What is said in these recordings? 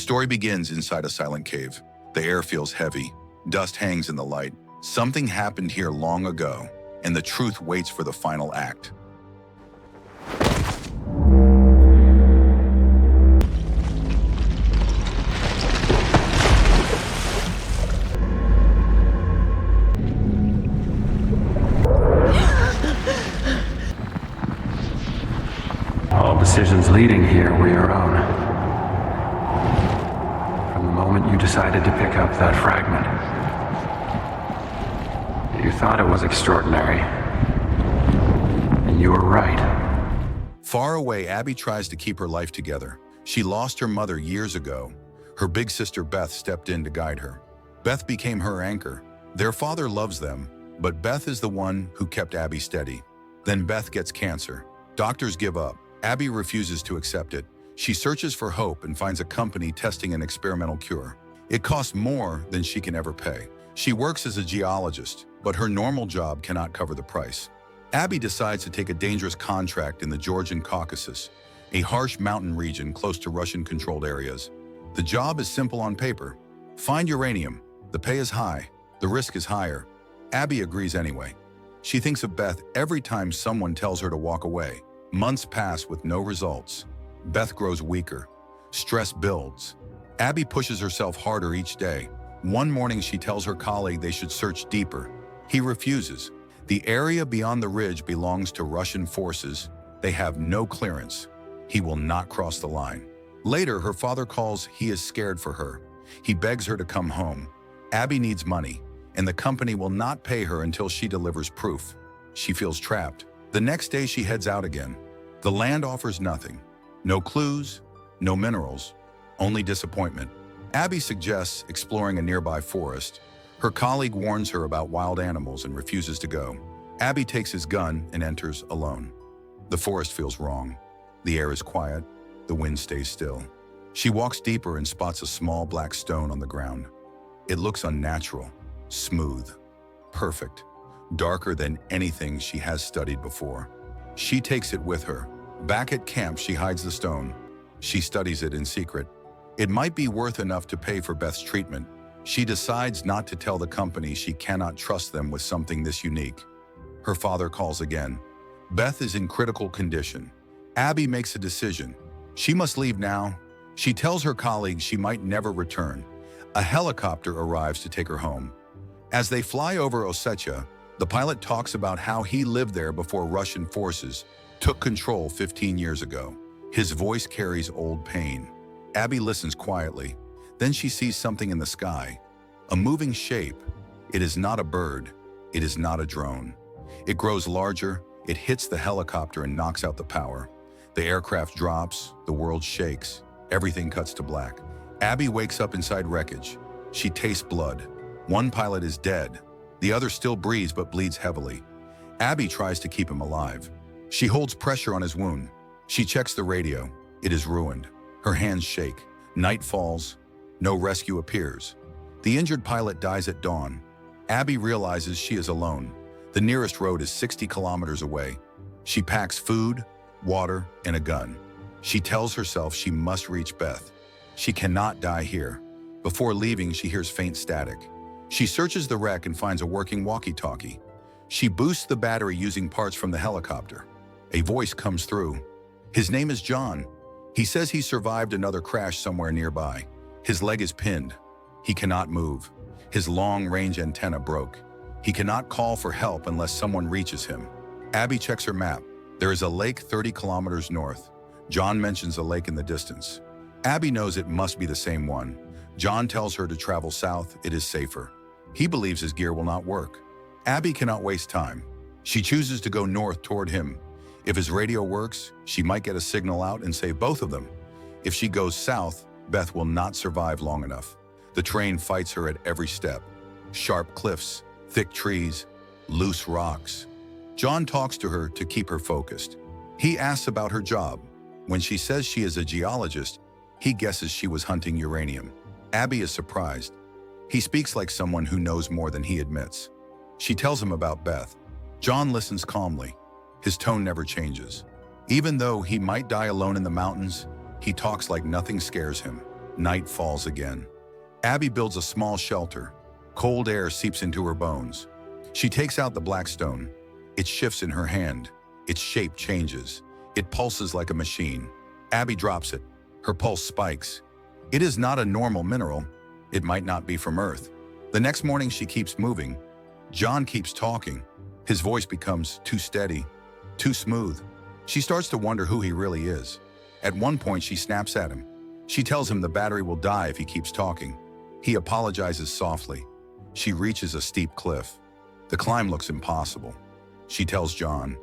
story begins inside a silent cave. The air feels heavy. Dust hangs in the light. Something happened here long ago, and the truth waits for the final act. All decisions leading here were your own. From the moment you decided to pick up that fragment, you thought it was extraordinary. And you were right. Far away, Abby tries to keep her life together. She lost her mother years ago. Her big sister Beth stepped in to guide her. Beth became her anchor. Their father loves them, but Beth is the one who kept Abby steady. Then Beth gets cancer. Doctors give up. Abby refuses to accept it. She searches for hope and finds a company testing an experimental cure. It costs more than she can ever pay. She works as a geologist, but her normal job cannot cover the price. Abby decides to take a dangerous contract in the Georgian Caucasus, a harsh mountain region close to Russian-controlled areas. The job is simple on paper. Find uranium. The pay is high. The risk is higher. Abby agrees anyway. She thinks of Beth every time someone tells her to walk away. Months pass with no results. Beth grows weaker. Stress builds. Abby pushes herself harder each day. One morning she tells her colleague they should search deeper. He refuses. The area beyond the ridge belongs to Russian forces. They have no clearance. He will not cross the line. Later, her father calls. He is scared for her. He begs her to come home. Abby needs money, and the company will not pay her until she delivers proof. She feels trapped. The next day she heads out again. The land offers nothing. No clues, no minerals, only disappointment. Abby suggests exploring a nearby forest. Her colleague warns her about wild animals and refuses to go. Abby takes his gun and enters alone. The forest feels wrong. The air is quiet. The wind stays still. She walks deeper and spots a small black stone on the ground. It looks unnatural, smooth, perfect. Darker than anything she has studied before. She takes it with her. Back at camp, she hides the stone. She studies it in secret. It might be worth enough to pay for Beth's treatment. She decides not to tell the company she cannot trust them with something this unique. Her father calls again. Beth is in critical condition. Abby makes a decision. She must leave now. She tells her colleagues she might never return. A helicopter arrives to take her home. As they fly over Ossetia, the pilot talks about how he lived there before Russian forces took control 15 years ago. His voice carries old pain. Abby listens quietly. Then she sees something in the sky, a moving shape. It is not a bird. It is not a drone. It grows larger. It hits the helicopter and knocks out the power. The aircraft drops. The world shakes. Everything cuts to black. Abby wakes up inside wreckage. She tastes blood. One pilot is dead. The other still breathes but bleeds heavily. Abby tries to keep him alive. She holds pressure on his wound. She checks the radio. It is ruined. Her hands shake. Night falls. No rescue appears. The injured pilot dies at dawn. Abby realizes she is alone. The nearest road is 60 kilometers away. She packs food, water, and a gun. She tells herself she must reach Beth. She cannot die here. Before leaving, she hears faint static. She searches the wreck and finds a working walkie-talkie. She boosts the battery using parts from the helicopter. A voice comes through. His name is John. He says he survived another crash somewhere nearby. His leg is pinned. He cannot move. His long-range antenna broke. He cannot call for help unless someone reaches him. Abby checks her map. There is a lake 30 kilometers north. John mentions a lake in the distance. Abby knows it must be the same one. John tells her to travel south. It is safer. He believes his gear will not work. Abby cannot waste time. She chooses to go north toward him. If his radio works, she might get a signal out and save both of them. If she goes south, Beth will not survive long enough. The train fights her at every step. Sharp cliffs, thick trees, loose rocks. John talks to her to keep her focused. He asks about her job. When she says she is a geologist, he guesses she was hunting uranium. Abby is surprised. He speaks like someone who knows more than he admits. She tells him about Beth. John listens calmly. His tone never changes. Even though he might die alone in the mountains, he talks like nothing scares him. Night falls again. Abby builds a small shelter. Cold air seeps into her bones. She takes out the black stone. It shifts in her hand. Its shape changes. It pulses like a machine. Abby drops it. Her pulse spikes. It is not a normal mineral. It might not be from Earth. The next morning she keeps moving. John keeps talking. His voice becomes too steady, too smooth. She starts to wonder who he really is. At one point she snaps at him. She tells him the battery will die if he keeps talking. He apologizes softly. She reaches a steep cliff. The climb looks impossible. She tells John.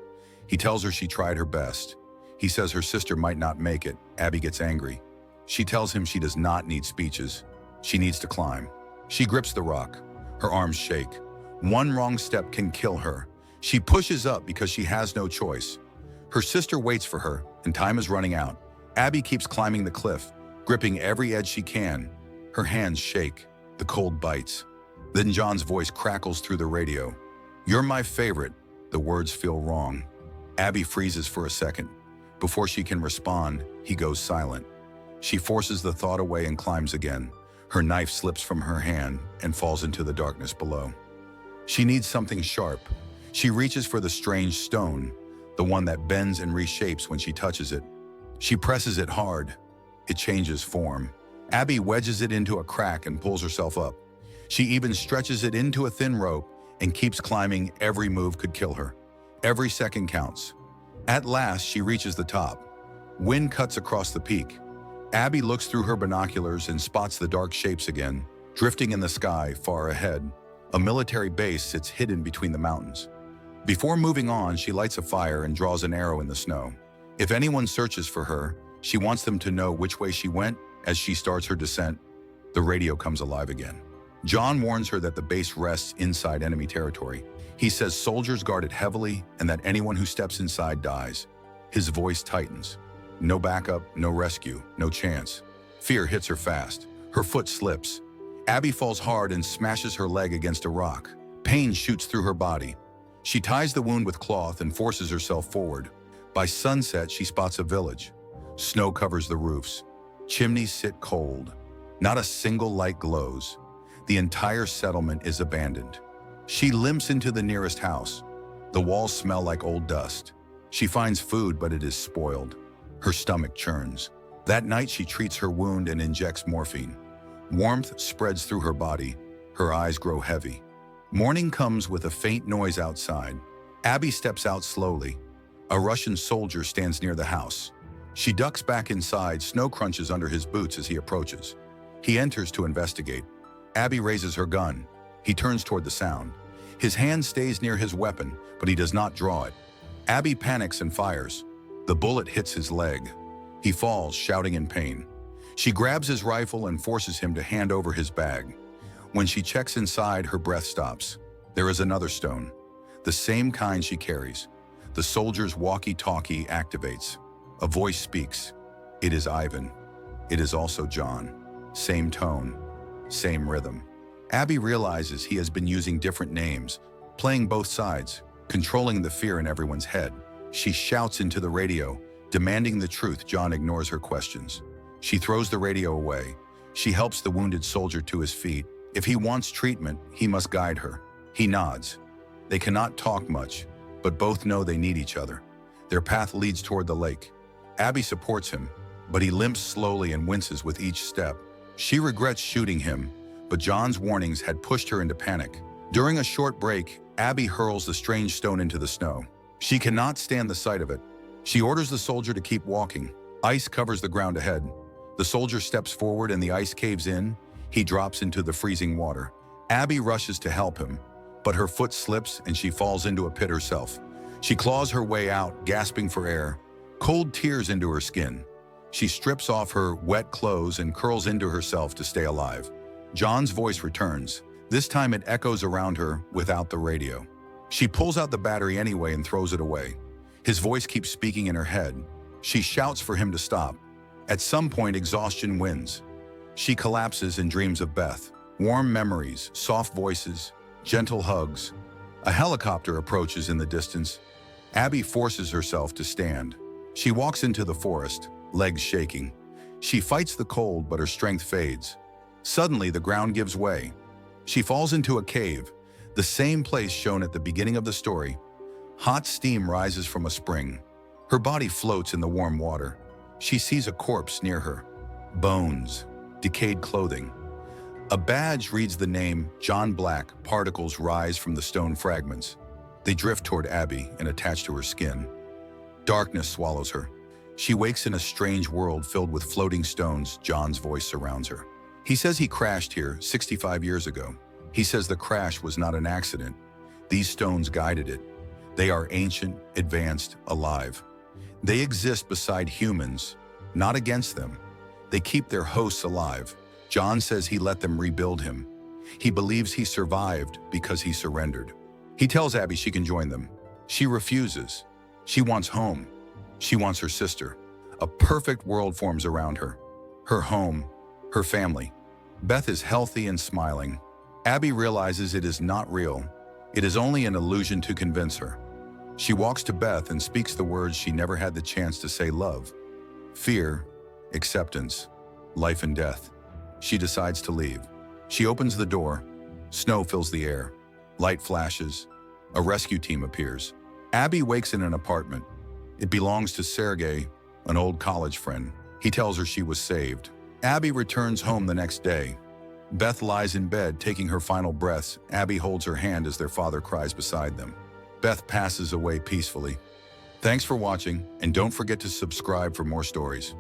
He tells her she tried her best. He says her sister might not make it. Abby gets angry. She tells him she does not need speeches. She needs to climb. She grips the rock. Her arms shake. One wrong step can kill her. She pushes up because she has no choice. Her sister waits for her, and time is running out. Abby keeps climbing the cliff, gripping every edge she can. Her hands shake. The cold bites. Then John's voice crackles through the radio. "You're my favorite." The words feel wrong. Abby freezes for a second. Before she can respond, he goes silent. She forces the thought away and climbs again. Her knife slips from her hand and falls into the darkness below. She needs something sharp. She reaches for the strange stone, the one that bends and reshapes when she touches it. She presses it hard. It changes form. Abby wedges it into a crack and pulls herself up. She even stretches it into a thin rope and keeps climbing. Every move could kill her. Every second counts. At last, she reaches the top. Wind cuts across the peak. Abby looks through her binoculars and spots the dark shapes again, drifting in the sky far ahead. A military base sits hidden between the mountains. Before moving on, she lights a fire and draws an arrow in the snow. If anyone searches for her, she wants them to know which way she went. As she starts her descent, the radio comes alive again. John warns her that the base rests inside enemy territory. He says soldiers guard it heavily and that anyone who steps inside dies. His voice tightens. No backup, no rescue, no chance. Fear hits her fast. Her foot slips. Abby falls hard and smashes her leg against a rock. Pain shoots through her body. She ties the wound with cloth and forces herself forward. By sunset, she spots a village. Snow covers the roofs. Chimneys sit cold. Not a single light glows. The entire settlement is abandoned. She limps into the nearest house. The walls smell like old dust. She finds food, but it is spoiled. Her stomach churns. That night, she treats her wound and injects morphine. Warmth spreads through her body. Her eyes grow heavy. Morning comes with a faint noise outside. Abby steps out slowly. A Russian soldier stands near the house. She ducks back inside. Snow crunches under his boots as he approaches. He enters to investigate. Abby raises her gun. He turns toward the sound. His hand stays near his weapon, but he does not draw it. Abby panics and fires. The bullet hits his leg. He falls, shouting in pain. She grabs his rifle and forces him to hand over his bag. When she checks inside, her breath stops. There is another stone, the same kind she carries. The soldier's walkie-talkie activates. A voice speaks. It is Ivan. It is also John. Same tone, same rhythm. Abby realizes he has been using different names, playing both sides, controlling the fear in everyone's head. She shouts into the radio, demanding the truth. John ignores her questions. She throws the radio away. She helps the wounded soldier to his feet. If he wants treatment, he must guide her. He nods. They cannot talk much, but both know they need each other. Their path leads toward the lake. Abby supports him, but he limps slowly and winces with each step. She regrets shooting him, but John's warnings had pushed her into panic. During a short break, Abby hurls the strange stone into the snow. She cannot stand the sight of it. She orders the soldier to keep walking. Ice covers the ground ahead. The soldier steps forward and the ice caves in. He drops into the freezing water. Abby rushes to help him, but her foot slips and she falls into a pit herself. She claws her way out, gasping for air. Cold tears into her skin. She strips off her wet clothes and curls into herself to stay alive. John's voice returns. This time it echoes around her without the radio. She pulls out the battery anyway and throws it away. His voice keeps speaking in her head. She shouts for him to stop. At some point, exhaustion wins. She collapses and dreams of Beth. Warm memories, soft voices, gentle hugs. A helicopter approaches in the distance. Abby forces herself to stand. She walks into the forest, legs shaking. She fights the cold, but her strength fades. Suddenly, the ground gives way. She falls into a cave, the same place shown at the beginning of the story. Hot steam rises from a spring. Her body floats in the warm water. She sees a corpse near her. Bones, decayed clothing. A badge reads the name John Black. Particles rise from the stone fragments. They drift toward Abby and attach to her skin. Darkness swallows her. She wakes in a strange world filled with floating stones. John's voice surrounds her. He says he crashed here 65 years ago. He says the crash was not an accident. These stones guided it. They are ancient, advanced, alive. They exist beside humans, not against them. They keep their hosts alive. John says he let them rebuild him. He believes he survived because he surrendered. He tells Abby she can join them. She refuses. She wants home. She wants her sister. A perfect world forms around her. Her home, her family. Beth is healthy and smiling. Abby realizes it is not real. It is only an illusion to convince her. She walks to Beth and speaks the words she never had the chance to say: love, fear, acceptance, life and death. She decides to leave. She opens the door. Snow fills the air. Light flashes. A rescue team appears. Abby wakes in an apartment. It belongs to Sergey, an old college friend. He tells her she was saved. Abby returns home the next day. Beth lies in bed, taking her final breaths. Abby holds her hand as their father cries beside them. Beth passes away peacefully. Thanks for watching, and don't forget to subscribe for more stories.